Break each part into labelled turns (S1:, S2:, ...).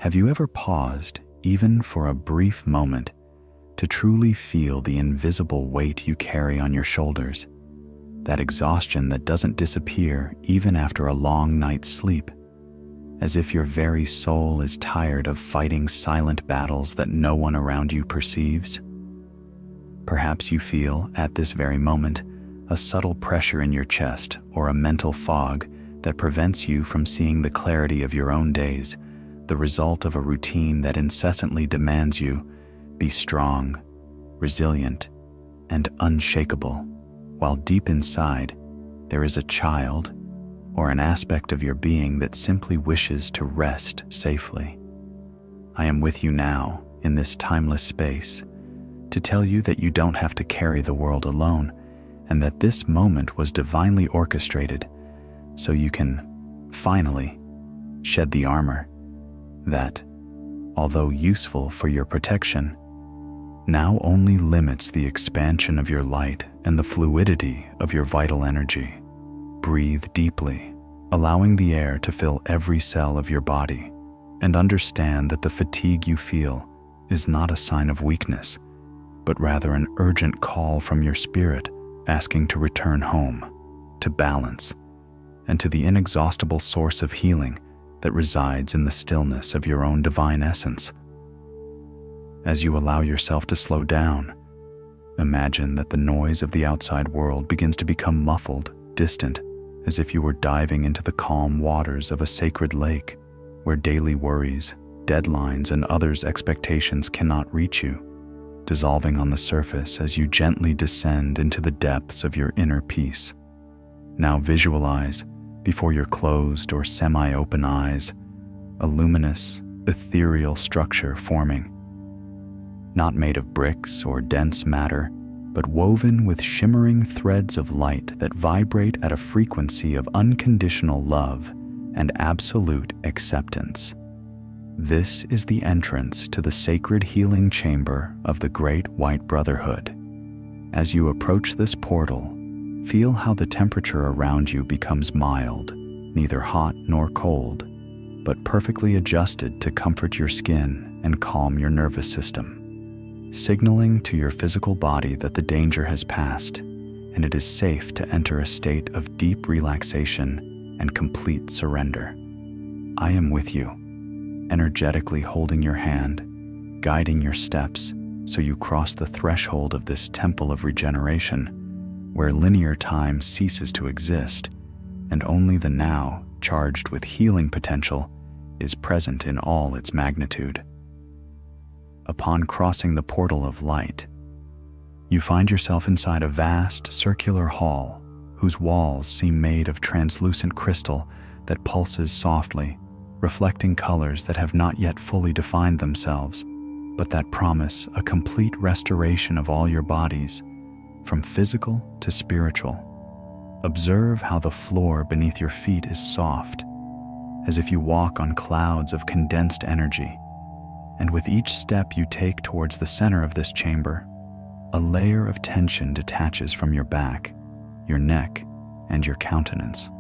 S1: Have you ever paused, even for a brief moment, to truly feel the invisible weight you carry on your shoulders? That exhaustion that doesn't disappear even after a long night's sleep, as if your very soul is tired of fighting silent battles that no one around you perceives. Perhaps you feel, at this very moment, a subtle pressure in your chest or a mental fog that prevents you from seeing the clarity of your own days, the result of a routine that incessantly demands you be strong, resilient, and unshakable, while deep inside there is a child or an aspect of your being that simply wishes to rest safely. I am with you now, in this timeless space, to tell you that you don't have to carry the world alone, and that this moment was divinely orchestrated so you can, finally, shed the armor that, although useful for your protection, now only limits the expansion of your light and the fluidity of your vital energy. Breathe deeply, allowing the air to fill every cell of your body, and understand that the fatigue you feel is not a sign of weakness, but rather an urgent call from your spirit asking to return home, to balance, and to the inexhaustible source of healing that resides in the stillness of your own divine essence. As you allow yourself to slow down, imagine that the noise of the outside world begins to become muffled, distant, as if you were diving into the calm waters of a sacred lake where daily worries, deadlines, and others' expectations cannot reach you, dissolving on the surface as you gently descend into the depths of your inner peace. Now visualize, before your closed or semi-open eyes, a luminous, ethereal structure forming, not made of bricks or dense matter, but woven with shimmering threads of light that vibrate at a frequency of unconditional love and absolute acceptance. This is the entrance to the sacred healing chamber of the Great White Brotherhood. As you approach this portal, feel how the temperature around you becomes mild, neither hot nor cold, but perfectly adjusted to comfort your skin and calm your nervous system, signaling to your physical body that the danger has passed and it is safe to enter a state of deep relaxation and complete surrender. I am with you, energetically holding your hand, guiding your steps so you cross the threshold of this temple of regeneration, where linear time ceases to exist, and only the now, charged with healing potential, is present in all its magnitude. Upon crossing the portal of light, you find yourself inside a vast circular hall whose walls seem made of translucent crystal that pulses softly, reflecting colors that have not yet fully defined themselves, but that promise a complete restoration of all your bodies, from physical to spiritual. Observe how the floor beneath your feet is soft, as if you walk on clouds of condensed energy. And with each step you take towards the center of this chamber, a layer of tension detaches from your back, your neck, and your countenance,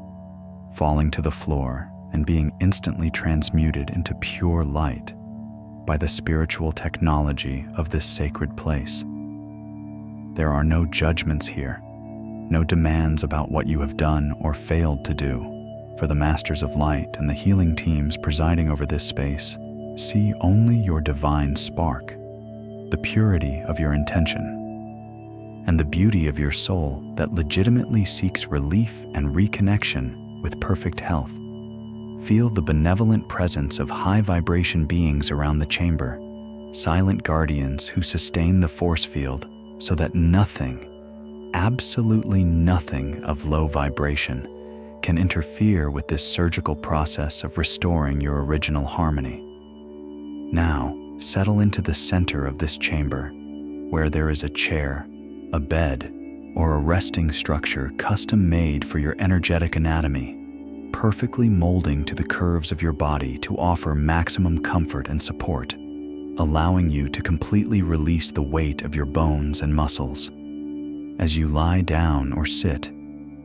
S1: falling to the floor and being instantly transmuted into pure light by the spiritual technology of this sacred place. There are no judgments here, no demands about what you have done or failed to do, for the Masters of Light and the healing teams presiding over this space see only your divine spark, the purity of your intention, and the beauty of your soul that legitimately seeks relief and reconnection with perfect health. Feel the benevolent presence of high-vibration beings around the chamber, silent guardians who sustain the force field so that nothing, absolutely nothing of low vibration can interfere with this surgical process of restoring your original harmony. Now, settle into the center of this chamber, where there is a chair, a bed, or a resting structure custom-made for your energetic anatomy, perfectly molding to the curves of your body to offer maximum comfort and support, allowing you to completely release the weight of your bones and muscles. As you lie down or sit,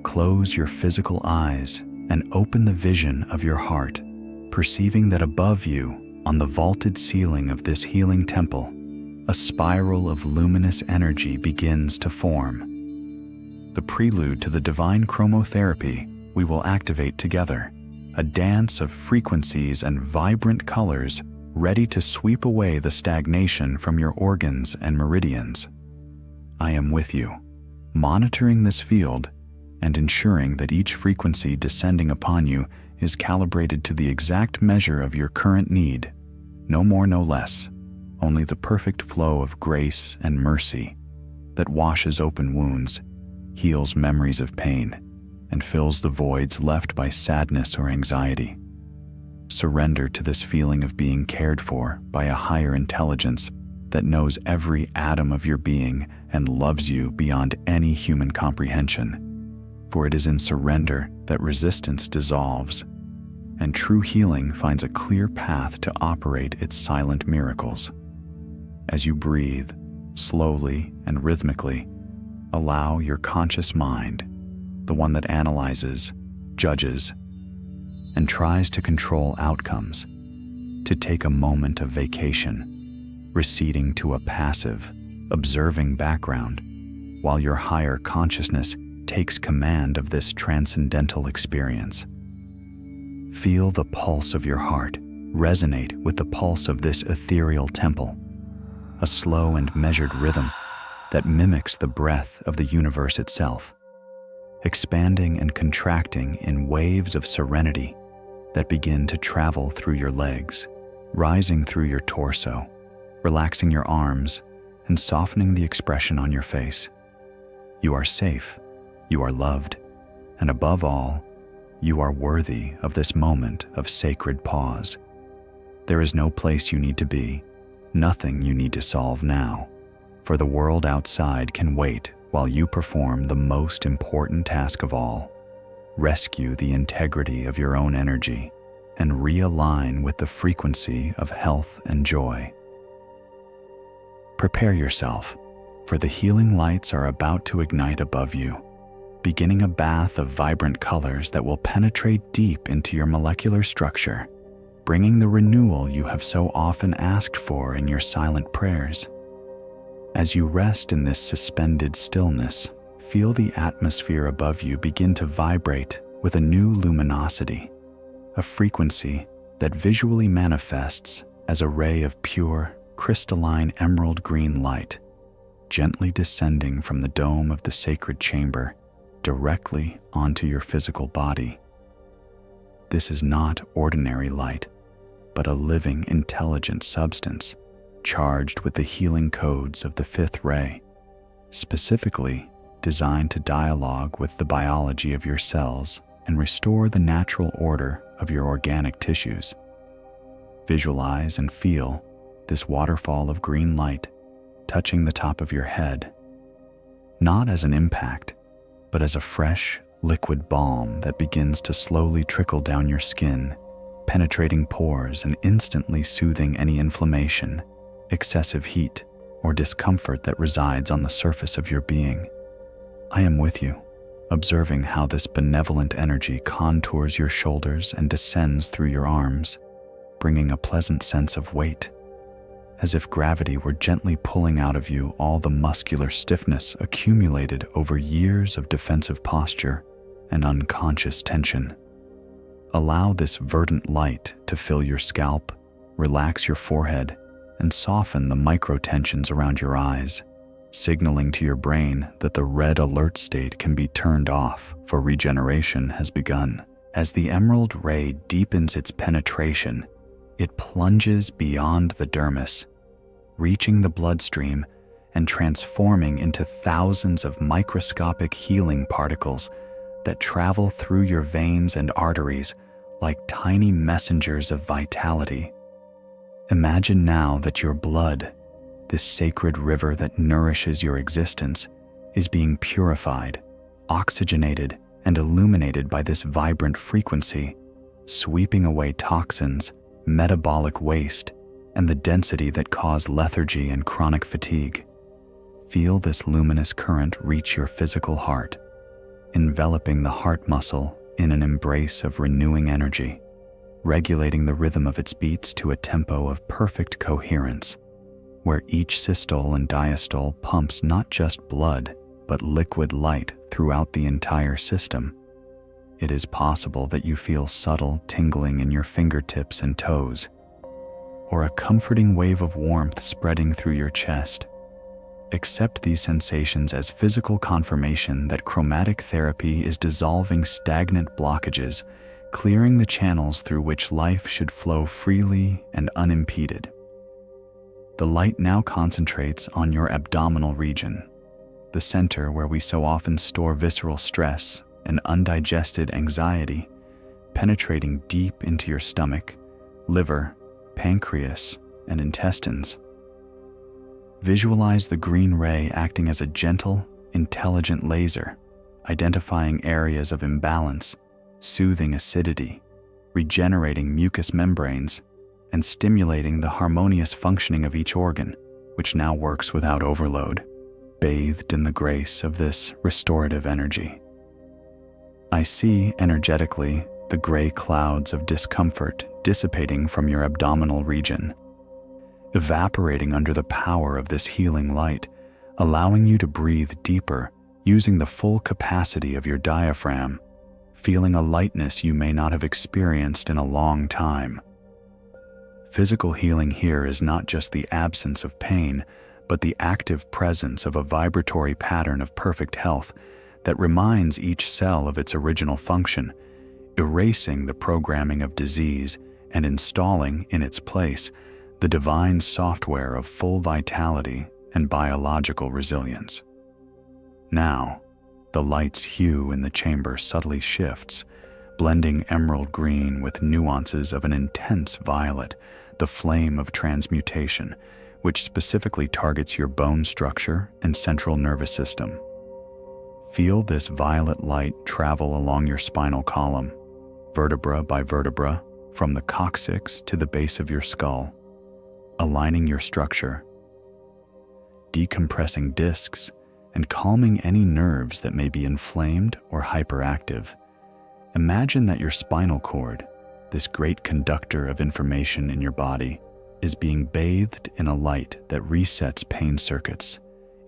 S1: close your physical eyes and open the vision of your heart, perceiving that above you, On the vaulted ceiling of this healing temple, a spiral of luminous energy begins to form. The prelude to the divine chromotherapy we will activate together, a dance of frequencies and vibrant colors ready to sweep away the stagnation from your organs and meridians. I am with you, monitoring this field and ensuring that each frequency descending upon you is calibrated to the exact measure of your current need. No more, no less, only the perfect flow of grace and mercy that washes open wounds, heals memories of pain, and fills the voids left by sadness or anxiety. Surrender to this feeling of being cared for by a higher intelligence that knows every atom of your being and loves you beyond any human comprehension. For it is in surrender that resistance dissolves, and true healing finds a clear path to operate its silent miracles. As you breathe, slowly and rhythmically, allow your conscious mind, the one that analyzes, judges, and tries to control outcomes, to take a moment of vacation, receding to a passive, observing background, while your higher consciousness takes command of this transcendental experience. Feel the pulse of your heart resonate with the pulse of this ethereal temple, a slow and measured rhythm that mimics the breath of the universe itself, expanding and contracting in waves of serenity that begin to travel through your legs, rising through your torso, relaxing your arms, and softening the expression on your face. You are safe, you are loved, and above all, you are worthy of this moment of sacred pause. There is no place you need to be, nothing you need to solve now, for the world outside can wait while you perform the most important task of all: rescue the integrity of your own energy and realign with the frequency of health and joy. Prepare yourself, for the healing lights are about to ignite above you, beginning a bath of vibrant colors that will penetrate deep into your molecular structure, bringing the renewal you have so often asked for in your silent prayers. As you rest in this suspended stillness, feel the atmosphere above you begin to vibrate with a new luminosity, a frequency that visually manifests as a ray of pure, crystalline emerald green light, gently descending from the dome of the sacred chamber directly onto your physical body. This is not ordinary light, but a living, intelligent substance charged with the healing codes of the fifth ray, specifically designed to dialogue with the biology of your cells and restore the natural order of your organic tissues. Visualize and feel this waterfall of green light touching the top of your head, not as an impact, but as a fresh, liquid balm that begins to slowly trickle down your skin, penetrating pores and instantly soothing any inflammation, excessive heat, or discomfort that resides on the surface of your being. I am with you, observing how this benevolent energy contours your shoulders and descends through your arms, bringing a pleasant sense of weight, as if gravity were gently pulling out of you all the muscular stiffness accumulated over years of defensive posture and unconscious tension. Allow this verdant light to fill your scalp, relax your forehead, and soften the micro-tensions around your eyes, signaling to your brain that the red alert state can be turned off, for regeneration has begun. As the emerald ray deepens its penetration, it plunges beyond the dermis, reaching the bloodstream and transforming into thousands of microscopic healing particles that travel through your veins and arteries like tiny messengers of vitality. Imagine now that your blood, this sacred river that nourishes your existence, is being purified, oxygenated, and illuminated by this vibrant frequency, sweeping away toxins, metabolic waste, and the density that cause lethargy and chronic fatigue. Feel this luminous current reach your physical heart, enveloping the heart muscle in an embrace of renewing energy, regulating the rhythm of its beats to a tempo of perfect coherence, where each systole and diastole pumps not just blood, but liquid light throughout the entire system. It is possible that you feel subtle tingling in your fingertips and toes, or a comforting wave of warmth spreading through your chest. Accept these sensations as physical confirmation that chromatic therapy is dissolving stagnant blockages, clearing the channels through which life should flow freely and unimpeded. The light now concentrates on your abdominal region, the center where we so often store visceral stress and undigested anxiety, penetrating deep into your stomach, liver, pancreas, and intestines. Visualize the green ray acting as a gentle, intelligent laser, identifying areas of imbalance, soothing acidity, regenerating mucous membranes, and stimulating the harmonious functioning of each organ, which now works without overload, bathed in the grace of this restorative energy. I see, energetically, the gray clouds of discomfort dissipating from your abdominal region, evaporating under the power of this healing light, allowing you to breathe deeper, using the full capacity of your diaphragm, feeling a lightness you may not have experienced in a long time. Physical healing here is not just the absence of pain, but the active presence of a vibratory pattern of perfect health that reminds each cell of its original function, erasing the programming of disease and installing in its place the divine software of full vitality and biological resilience. Now, the light's hue in the chamber subtly shifts, blending emerald green with nuances of an intense violet, the flame of transmutation, which specifically targets your bone structure and central nervous system. Feel this violet light travel along your spinal column, vertebra by vertebra, from the coccyx to the base of your skull, aligning your structure, decompressing discs, and calming any nerves that may be inflamed or hyperactive. Imagine that your spinal cord, this great conductor of information in your body, is being bathed in a light that resets pain circuits,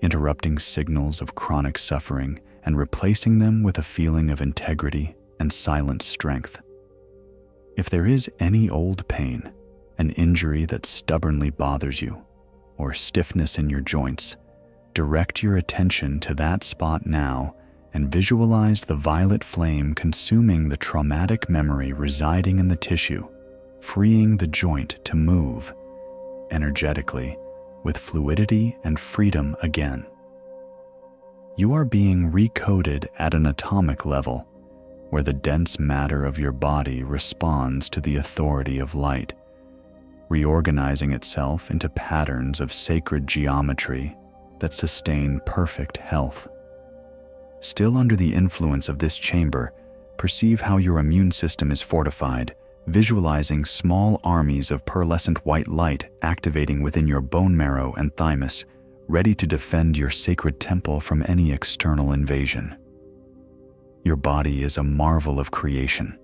S1: interrupting signals of chronic suffering and replacing them with a feeling of integrity and silent strength. If there is any old pain, an injury that stubbornly bothers you, or stiffness in your joints, direct your attention to that spot now and visualize the violet flame consuming the traumatic memory residing in the tissue, freeing the joint to move, energetically, with fluidity and freedom again. You are being recoded at an atomic level, where the dense matter of your body responds to the authority of light, reorganizing itself into patterns of sacred geometry that sustain perfect health. Still under the influence of this chamber, perceive how your immune system is fortified, visualizing small armies of pearlescent white light activating within your bone marrow and thymus, ready to defend your sacred temple from any external invasion. Your body is a marvel of creation,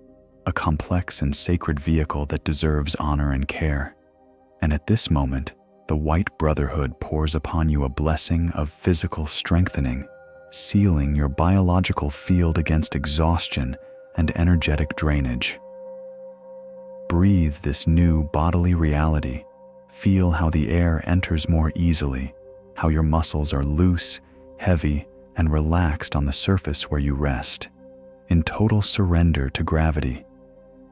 S1: a complex and sacred vehicle that deserves honor and care. And at this moment, the White Brotherhood pours upon you a blessing of physical strengthening, sealing your biological field against exhaustion and energetic drainage. Breathe this new bodily reality. Feel how the air enters more easily, how your muscles are loose, heavy, and relaxed on the surface where you rest, in total surrender to gravity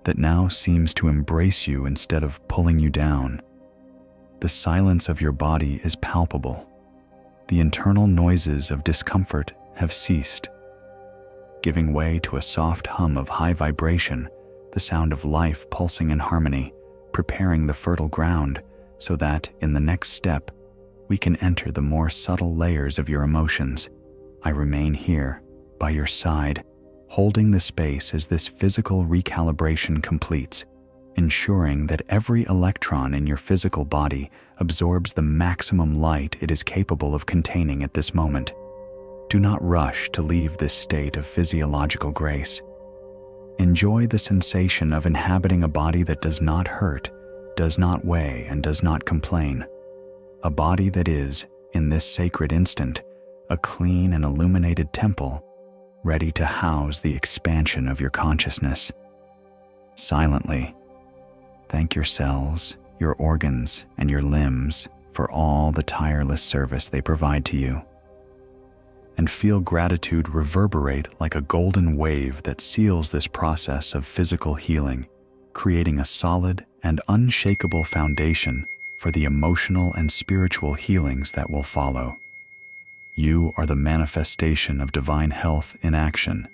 S1: that now seems to embrace you instead of pulling you down. The silence of your body is palpable. The internal noises of discomfort have ceased, giving way to a soft hum of high vibration, the sound of life pulsing in harmony, preparing the fertile ground so that, in the next step, we can enter the more subtle layers of your emotions. I remain here, by your side, holding the space as this physical recalibration completes, ensuring that every electron in your physical body absorbs the maximum light it is capable of containing at this moment. Do not rush to leave this state of physiological grace. Enjoy the sensation of inhabiting a body that does not hurt, does not weigh, and does not complain. A body that is, in this sacred instant, a clean and illuminated temple, ready to house the expansion of your consciousness. Silently, thank your cells, your organs, and your limbs for all the tireless service they provide to you. And feel gratitude reverberate like a golden wave that seals this process of physical healing, creating a solid and unshakable foundation for the emotional and spiritual healings that will follow. You are the manifestation of divine health in action,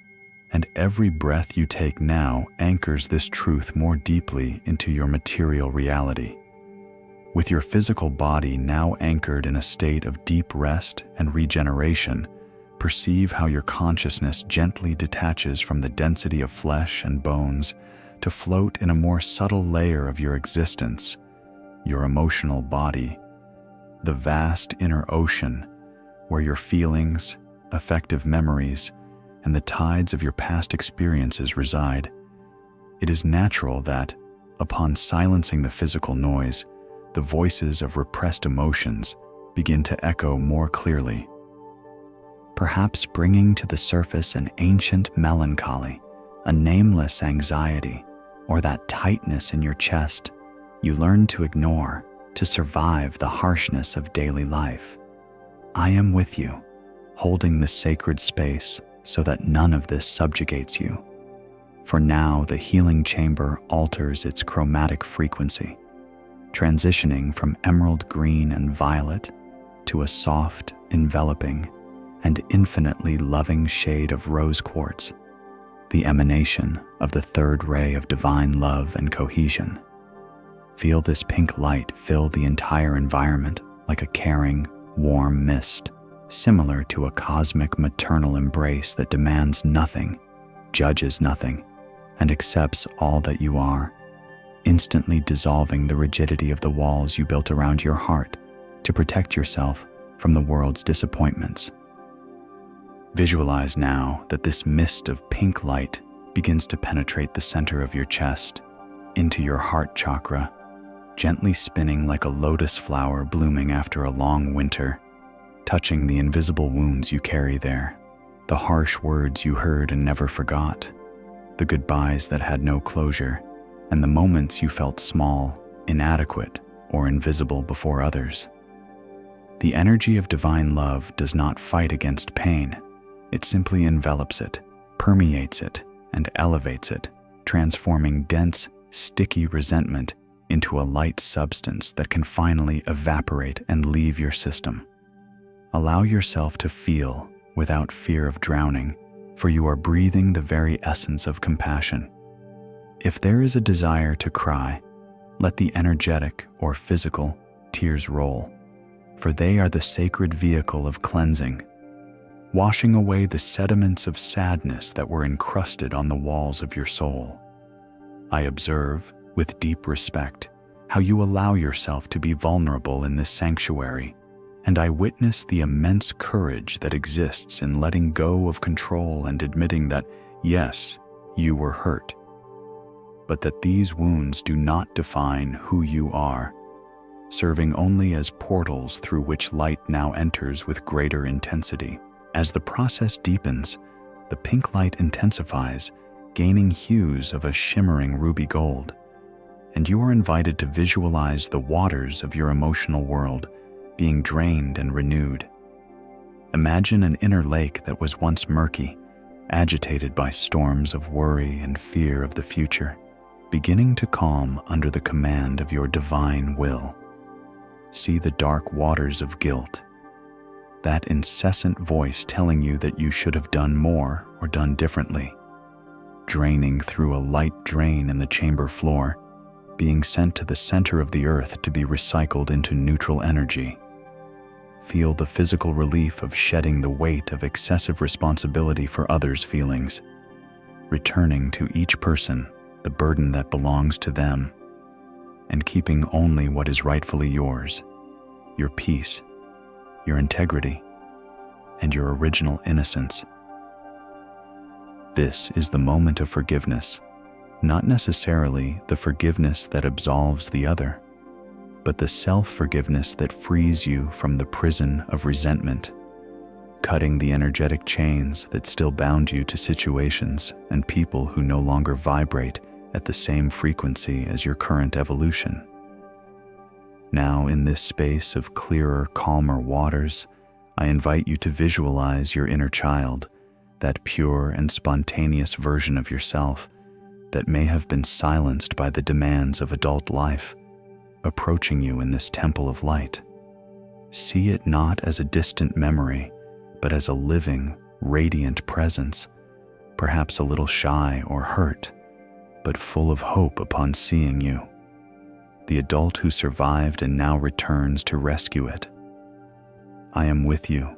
S1: and every breath you take now anchors this truth more deeply into your material reality. With your physical body now anchored in a state of deep rest and regeneration, perceive how your consciousness gently detaches from the density of flesh and bones to float in a more subtle layer of your existence, your emotional body, the vast inner ocean where your feelings, affective memories, and the tides of your past experiences reside. It is natural that, upon silencing the physical noise, the voices of repressed emotions begin to echo more clearly, perhaps bringing to the surface an ancient melancholy, a nameless anxiety, or that tightness in your chest you learn to ignore to survive the harshness of daily life. I am with you, holding this sacred space so that none of this subjugates you. For now, the healing chamber alters its chromatic frequency, transitioning from emerald green and violet to a soft, enveloping, and infinitely loving shade of rose quartz, the emanation of the third ray of divine love and cohesion. Feel this pink light fill the entire environment like a caring, warm mist, similar to a cosmic maternal embrace that demands nothing, judges nothing, and accepts all that you are, instantly dissolving the rigidity of the walls you built around your heart to protect yourself from the world's disappointments. Visualize now that this mist of pink light begins to penetrate the center of your chest, into your heart chakra, gently spinning like a lotus flower blooming after a long winter, touching the invisible wounds you carry there, the harsh words you heard and never forgot, the goodbyes that had no closure, and the moments you felt small, inadequate, or invisible before others. The energy of divine love does not fight against pain. It simply envelops it, permeates it, and elevates it, transforming dense, sticky resentment into a light substance that can finally evaporate and leave your system. Allow yourself to feel without fear of drowning, for you are breathing the very essence of compassion. If there is a desire to cry, let the energetic or physical tears roll, for they are the sacred vehicle of cleansing, washing away the sediments of sadness that were encrusted on the walls of your soul. I observe, with deep respect, how you allow yourself to be vulnerable in this sanctuary, and I witness the immense courage that exists in letting go of control and admitting that, yes, you were hurt, but that these wounds do not define who you are, serving only as portals through which light now enters with greater intensity. As the process deepens, the pink light intensifies, gaining hues of a shimmering ruby gold, and you are invited to visualize the waters of your emotional world being drained and renewed. Imagine an inner lake that was once murky, agitated by storms of worry and fear of the future, beginning to calm under the command of your divine will. See the dark waters of guilt, that incessant voice telling you that you should have done more or done differently, draining through a light drain in the chamber floor, being sent to the center of the earth to be recycled into neutral energy. Feel the physical relief of shedding the weight of excessive responsibility for others' feelings, returning to each person the burden that belongs to them, and keeping only what is rightfully yours, your peace, your integrity, and your original innocence. This is the moment of forgiveness, not necessarily the forgiveness that absolves the other, but the self-forgiveness that frees you from the prison of resentment, cutting the energetic chains that still bound you to situations and people who no longer vibrate at the same frequency as your current evolution. Now, in this space of clearer, calmer waters, I invite you to visualize your inner child, that pure and spontaneous version of yourself that may have been silenced by the demands of adult life, approaching you in this temple of light. See it not as a distant memory, but as a living, radiant presence, perhaps a little shy or hurt, but full of hope upon seeing you, the adult who survived and now returns to rescue it. I am with you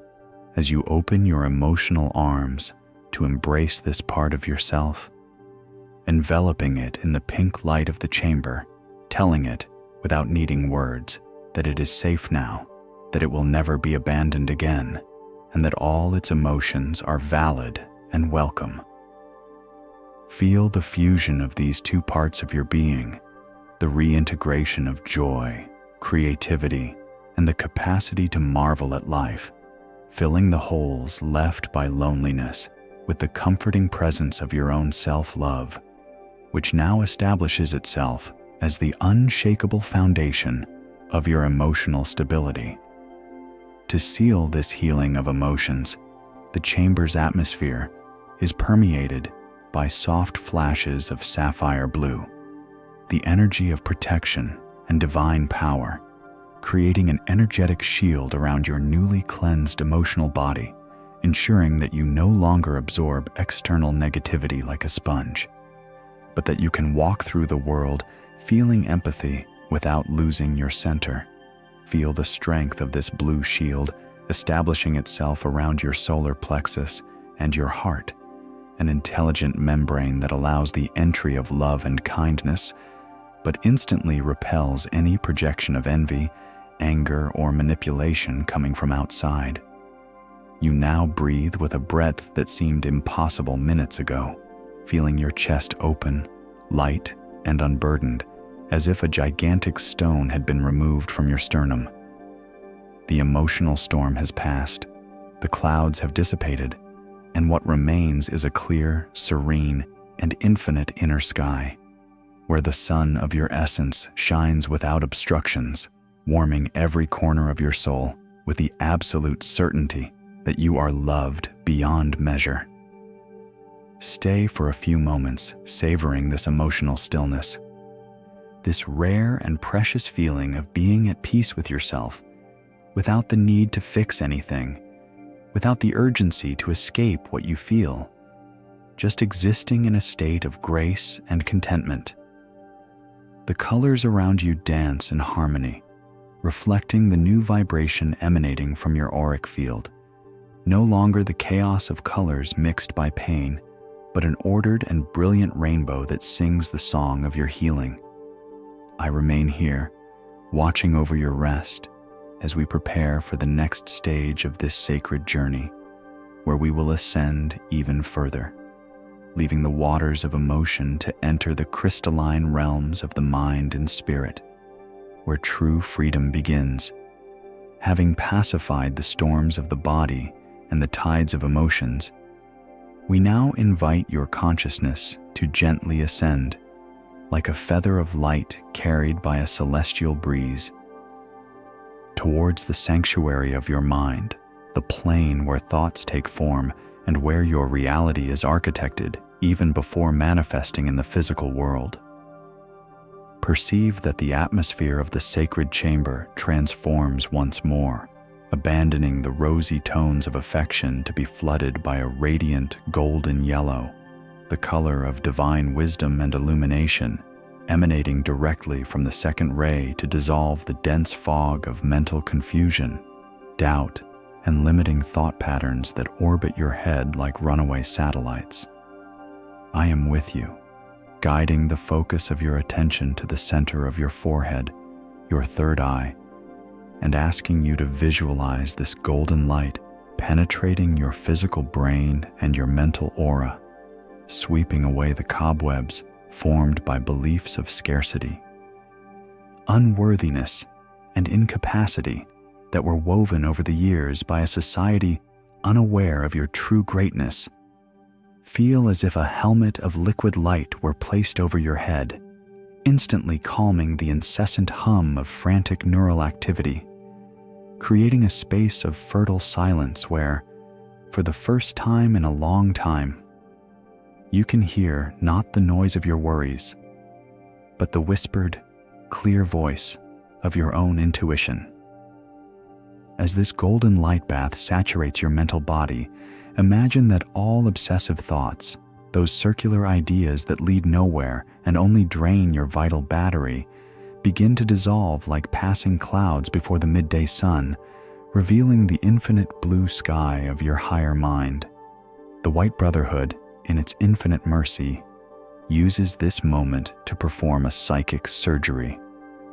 S1: as you open your emotional arms to embrace this part of yourself, enveloping it in the pink light of the chamber, telling it, without needing words, that it is safe now, that it will never be abandoned again, and that all its emotions are valid and welcome. Feel the fusion of these two parts of your being, the reintegration of joy, creativity, and the capacity to marvel at life, filling the holes left by loneliness with the comforting presence of your own self-love, which now establishes itself as the unshakable foundation of your emotional stability. To seal this healing of emotions, the chamber's atmosphere is permeated by soft flashes of sapphire blue, the energy of protection and divine power, creating an energetic shield around your newly cleansed emotional body, ensuring that you no longer absorb external negativity like a sponge, but that you can walk through the world feeling empathy without losing your center. Feel the strength of this blue shield establishing itself around your solar plexus and your heart, an intelligent membrane that allows the entry of love and kindness, but instantly repels any projection of envy, anger, or manipulation coming from outside. You now breathe with a breadth that seemed impossible minutes ago, feeling your chest open, light, and unburdened, as if a gigantic stone had been removed from your sternum. The emotional storm has passed, the clouds have dissipated, and what remains is a clear, serene, and infinite inner sky, where the sun of your essence shines without obstructions, warming every corner of your soul with the absolute certainty that you are loved beyond measure. Stay for a few moments, savoring this emotional stillness, this rare and precious feeling of being at peace with yourself, without the need to fix anything, without the urgency to escape what you feel, just existing in a state of grace and contentment. The colors around you dance in harmony, reflecting the new vibration emanating from your auric field. No longer the chaos of colors mixed by pain, but an ordered and brilliant rainbow that sings the song of your healing. I remain here, watching over your rest as we prepare for the next stage of this sacred journey, where we will ascend even further, leaving the waters of emotion to enter the crystalline realms of the mind and spirit, where true freedom begins. Having pacified the storms of the body and the tides of emotions, we now invite your consciousness to gently ascend, like a feather of light carried by a celestial breeze, towards the sanctuary of your mind, the plane where thoughts take form and where your reality is architected even before manifesting in the physical world. Perceive that the atmosphere of the sacred chamber transforms once more, abandoning the rosy tones of affection to be flooded by a radiant golden yellow, the color of divine wisdom and illumination, emanating directly from the second ray to dissolve the dense fog of mental confusion, doubt, and limiting thought patterns that orbit your head like runaway satellites. I am with you, guiding the focus of your attention to the center of your forehead, your third eye, and asking you to visualize this golden light penetrating your physical brain and your mental aura, sweeping away the cobwebs formed by beliefs of scarcity, unworthiness, and incapacity that were woven over the years by a society unaware of your true greatness. Feel as if a helmet of liquid light were placed over your head, instantly calming the incessant hum of frantic neural activity, creating a space of fertile silence where, for the first time in a long time, you can hear not the noise of your worries, but the whispered, clear voice of your own intuition. As this golden light bath saturates your mental body, imagine that all obsessive thoughts, those circular ideas that lead nowhere and only drain your vital battery, begin to dissolve like passing clouds before the midday sun, revealing the infinite blue sky of your higher mind. The White Brotherhood, in its infinite mercy, uses this moment to perform a psychic surgery,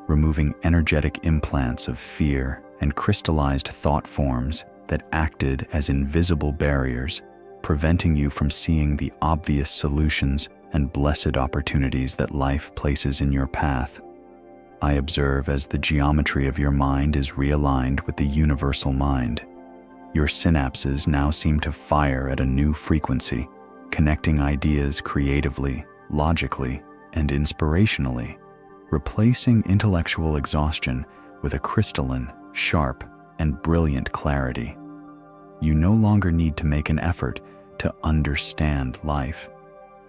S1: removing energetic implants of fear and crystallized thought forms that acted as invisible barriers, preventing you from seeing the obvious solutions and blessed opportunities that life places in your path. I observe as the geometry of your mind is realigned with the universal mind. Your synapses now seem to fire at a new frequency, connecting ideas creatively, logically, and inspirationally, replacing intellectual exhaustion with a crystalline, sharp, and brilliant clarity. You no longer need to make an effort to understand life.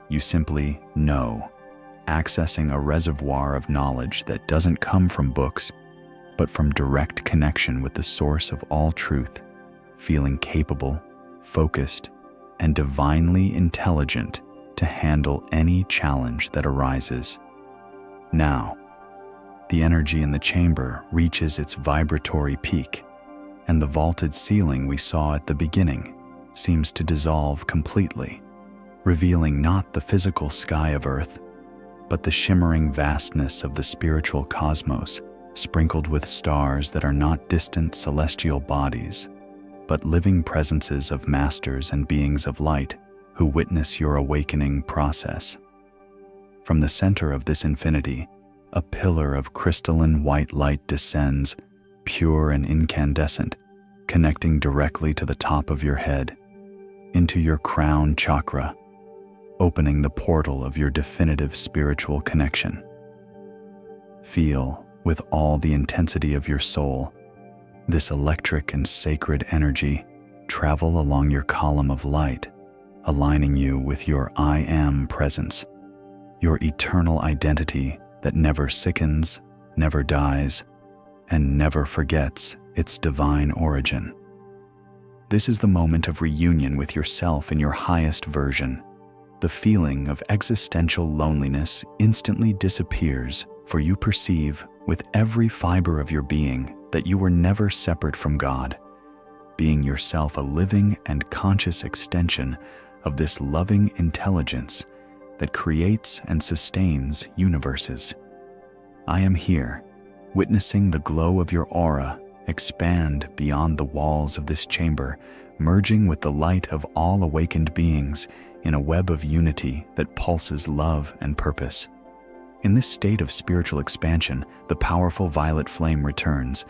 S1: You simply know, accessing a reservoir of knowledge that doesn't come from books, but from direct connection with the source of all truth, feeling capable, focused, and divinely intelligent to handle any challenge that arises. Now, the energy in the chamber reaches its vibratory peak, and the vaulted ceiling we saw at the beginning seems to dissolve completely, revealing not the physical sky of Earth, but the shimmering vastness of the spiritual cosmos, sprinkled with stars that are not distant celestial bodies, but living presences of masters and beings of light who witness your awakening process. From the center of this infinity, a pillar of crystalline white light descends, pure and incandescent, connecting directly to the top of your head, into your crown chakra, opening the portal of your definitive spiritual connection. Feel, with all the intensity of your soul, this electric and sacred energy travel along your column of light, aligning you with your I Am presence, your eternal identity that never sickens, never dies, and never forgets its divine origin. This is the moment of reunion with yourself in your highest version. The feeling of existential loneliness instantly disappears, for you perceive with every fiber of your being that you were never separate from God, being yourself a living and conscious extension of this loving intelligence that creates and sustains universes. I am here, witnessing the glow of your aura expand beyond the walls of this chamber, merging with the light of all awakened beings in a web of unity that pulses love and purpose. In this state of spiritual expansion, the powerful violet flame returns,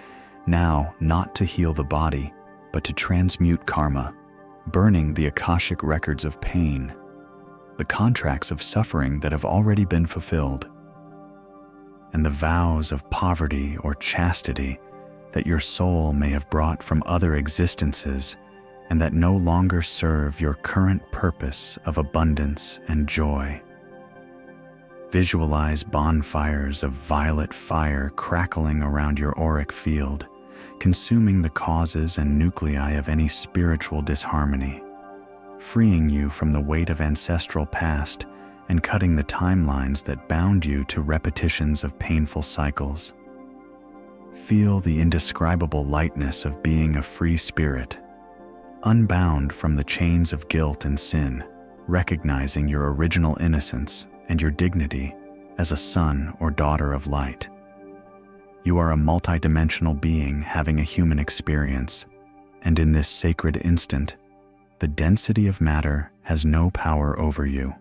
S1: now not to heal the body, but to transmute karma, burning the Akashic records of pain, the contracts of suffering that have already been fulfilled, and the vows of poverty or chastity that your soul may have brought from other existences and that no longer serve your current purpose of abundance and joy. Visualize bonfires of violet fire crackling around your auric field, consuming the causes and nuclei of any spiritual disharmony, freeing you from the weight of ancestral past and cutting the timelines that bound you to repetitions of painful cycles. Feel the indescribable lightness of being a free spirit, unbound from the chains of guilt and sin, recognizing your original innocence and your dignity as a son or daughter of light. You are a multidimensional being having a human experience, and in this sacred instant, The density of matter has no power over you.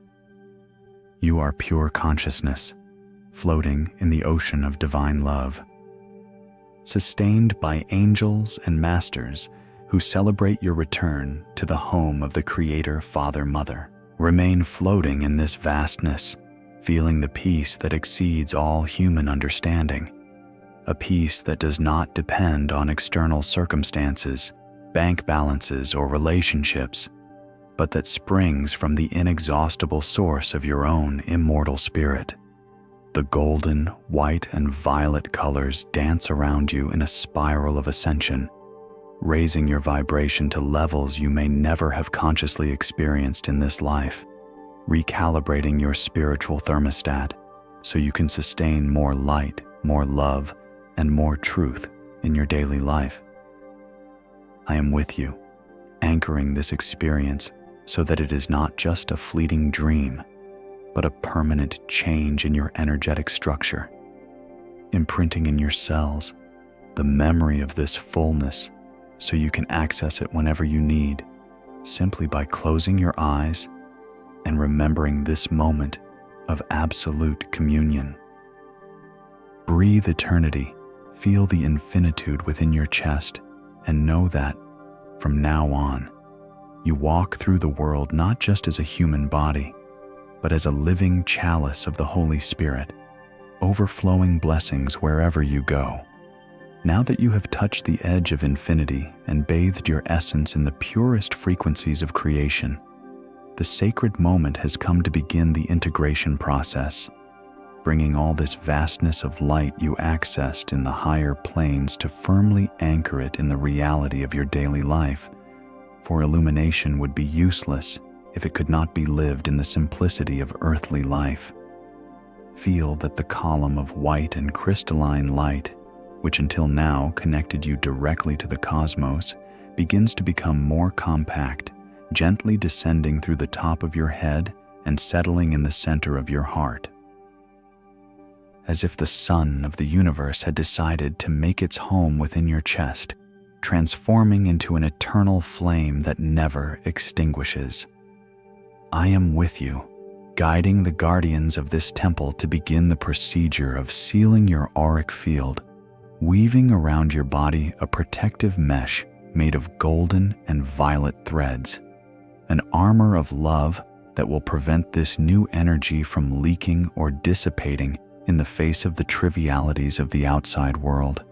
S1: You are pure consciousness, floating in the ocean of divine love. Sustained by angels and masters who celebrate your return to the home of the Creator, Father, Mother. Remain floating in this vastness, feeling the peace that exceeds all human understanding. A peace that does not depend on external circumstances, bank balances, or relationships, but that springs from the inexhaustible source of your own immortal spirit. The golden, white, and violet colors dance around you in a spiral of ascension, raising your vibration to levels you may never have consciously experienced in this life, recalibrating your spiritual thermostat so you can sustain more light, more love, and more truth in your daily life. I am with you, anchoring this experience so that it is not just a fleeting dream, but a permanent change in your energetic structure, imprinting in your cells the memory of this fullness so you can access it whenever you need, simply by closing your eyes and remembering this moment of absolute communion. Breathe eternity, feel the infinitude within your chest, and know that, from now on, you walk through the world not just as a human body, but as a living chalice of the Holy Spirit, overflowing blessings wherever you go. Now that you have touched the edge of infinity and bathed your essence in the purest frequencies of creation, the sacred moment has come to begin the integration process, bringing all this vastness of light you accessed in the higher planes to firmly anchor it in the reality of your daily life, for illumination would be useless if it could not be lived in the simplicity of earthly life. Feel that the column of white and crystalline light, which until now connected you directly to the cosmos, begins to become more compact, gently descending through the top of your head and settling in the center of your heart. As if the sun of the universe had decided to make its home within your chest, transforming into an eternal flame that never extinguishes. I am with you, guiding the guardians of this temple to begin the procedure of sealing your auric field, weaving around your body a protective mesh made of golden and violet threads, an armor of love that will prevent this new energy from leaking or dissipating in the face of the trivialities of the outside world.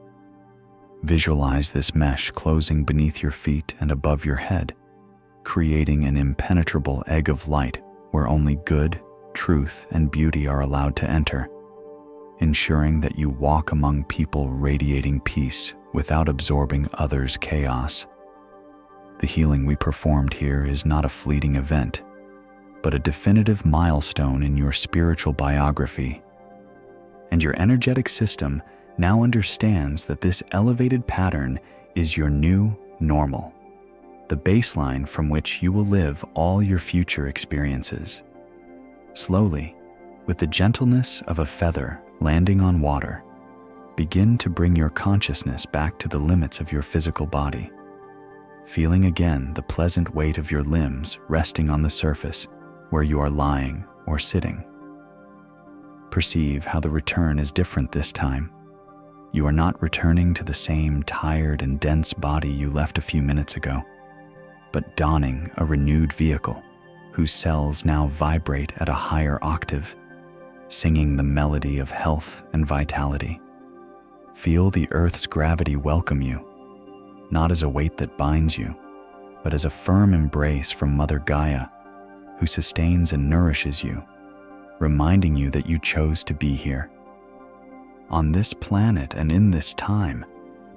S1: Visualize this mesh closing beneath your feet and above your head, creating an impenetrable egg of light where only good, truth, and beauty are allowed to enter, ensuring that you walk among people radiating peace without absorbing others' chaos. The healing we performed here is not a fleeting event, but a definitive milestone in your spiritual biography. And your energetic system now understands that this elevated pattern is your new normal, the baseline from which you will live all your future experiences. Slowly, with the gentleness of a feather landing on water, begin to bring your consciousness back to the limits of your physical body, feeling again the pleasant weight of your limbs resting on the surface where you are lying or sitting. Perceive how the return is different this time. You are not returning to the same tired and dense body you left a few minutes ago, but donning a renewed vehicle whose cells now vibrate at a higher octave, singing the melody of health and vitality. Feel the earth's gravity welcome you, not as a weight that binds you, but as a firm embrace from Mother Gaia, who sustains and nourishes you, reminding you that you chose to be here, on this planet and in this time,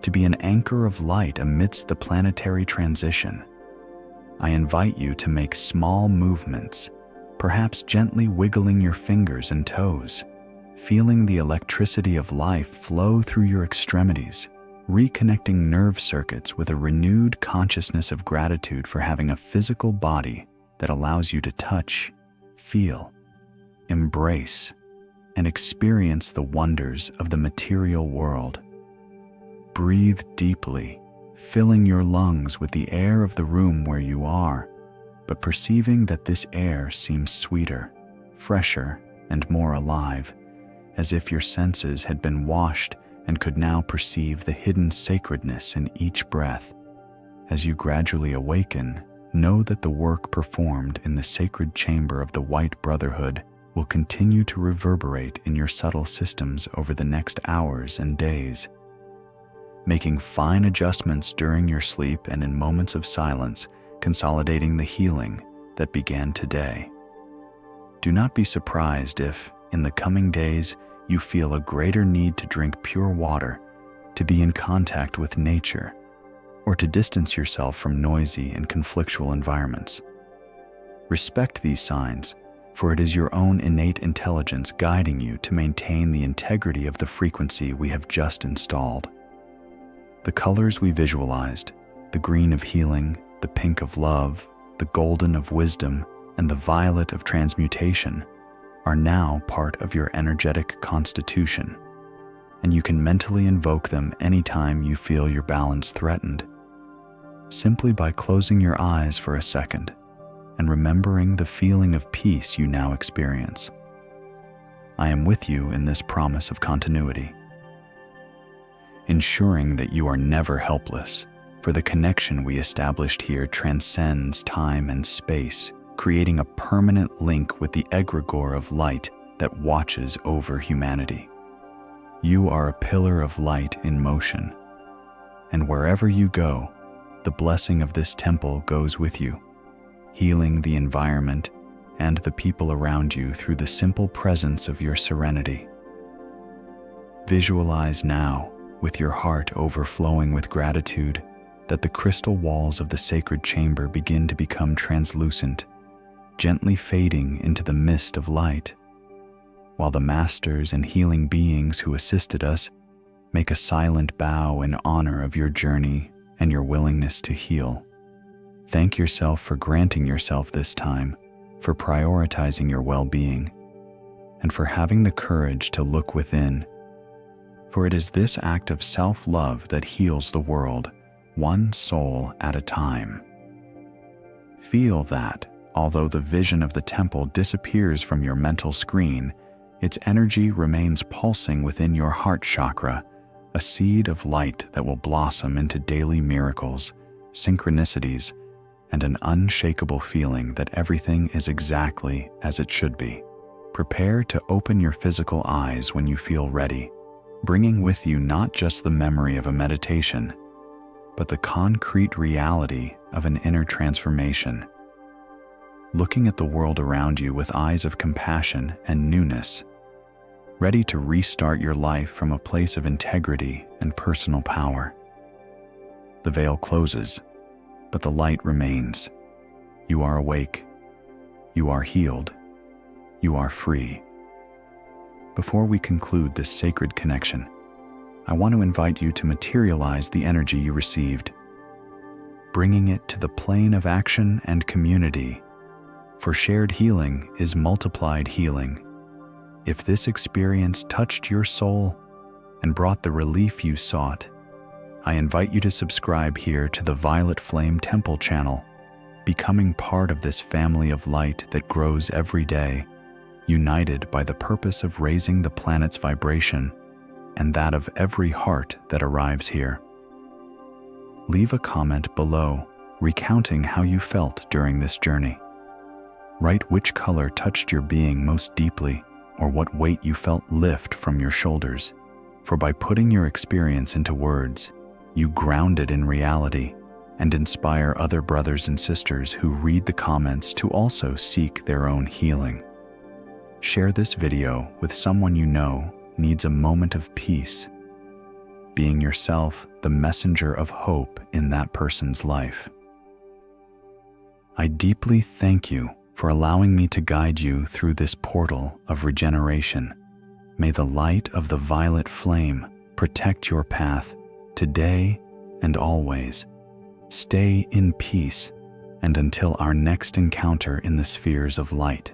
S1: to be an anchor of light amidst the planetary transition. I invite you to make small movements, perhaps gently wiggling your fingers and toes, feeling the electricity of life flow through your extremities, reconnecting nerve circuits with a renewed consciousness of gratitude for having a physical body that allows you to touch, feel, embrace, and experience the wonders of the material world. Breathe deeply, filling your lungs with the air of the room where you are, but perceiving that this air seems sweeter, fresher, and more alive, as if your senses had been washed and could now perceive the hidden sacredness in each breath. As you gradually awaken, know that the work performed in the sacred chamber of the White Brotherhood will continue to reverberate in your subtle systems over the next hours and days, making fine adjustments during your sleep and in moments of silence, consolidating the healing that began today. Do not be surprised if, in the coming days, you feel a greater need to drink pure water, to be in contact with nature, or to distance yourself from noisy and conflictual environments. Respect these signs, for it is your own innate intelligence guiding you to maintain the integrity of the frequency we have just installed. The colors we visualized, the green of healing, the pink of love, the golden of wisdom, and the violet of transmutation, are now part of your energetic constitution, and you can mentally invoke them anytime you feel your balance threatened, simply by closing your eyes for a second and remembering the feeling of peace you now experience. I am with you in this promise of continuity, ensuring that you are never helpless, for the connection we established here transcends time and space, creating a permanent link with the egregore of light that watches over humanity. You are a pillar of light in motion, and wherever you go, the blessing of this temple goes with you, healing the environment and the people around you through the simple presence of your serenity. Visualize now, with your heart overflowing with gratitude, that the crystal walls of the sacred chamber begin to become translucent, gently fading into the mist of light, while the masters and healing beings who assisted us make a silent bow in honor of your journey and your willingness to heal. Thank yourself for granting yourself this time, for prioritizing your well-being, and for having the courage to look within. For it is this act of self-love that heals the world, one soul at a time. Feel that, although the vision of the temple disappears from your mental screen, its energy remains pulsing within your heart chakra, a seed of light that will blossom into daily miracles, synchronicities, and an unshakable feeling that everything is exactly as it should be. Prepare to open your physical eyes when you feel ready, bringing with you not just the memory of a meditation, but the concrete reality of an inner transformation. Looking at the world around you with eyes of compassion and newness, ready to restart your life from a place of integrity and personal power. The veil closes, but the light remains. You are awake. You are healed. You are free. Before we conclude this sacred connection, I want to invite you to materialize the energy you received, bringing it to the plane of action and community. For shared healing is multiplied healing. If this experience touched your soul and brought the relief you sought, I invite you to subscribe here to the Violet Flame Temple channel, becoming part of this family of light that grows every day, united by the purpose of raising the planet's vibration and that of every heart that arrives here. Leave a comment below, recounting how you felt during this journey. Write which color touched your being most deeply, or what weight you felt lift from your shoulders. For by putting your experience into words, you ground it in reality and inspire other brothers and sisters who read the comments to also seek their own healing. Share this video with someone you know needs a moment of peace, being yourself the messenger of hope in that person's life. I deeply thank you for allowing me to guide you through this portal of regeneration. May the light of the violet flame protect your path today and always. Stay in peace, and until our next encounter in the spheres of light.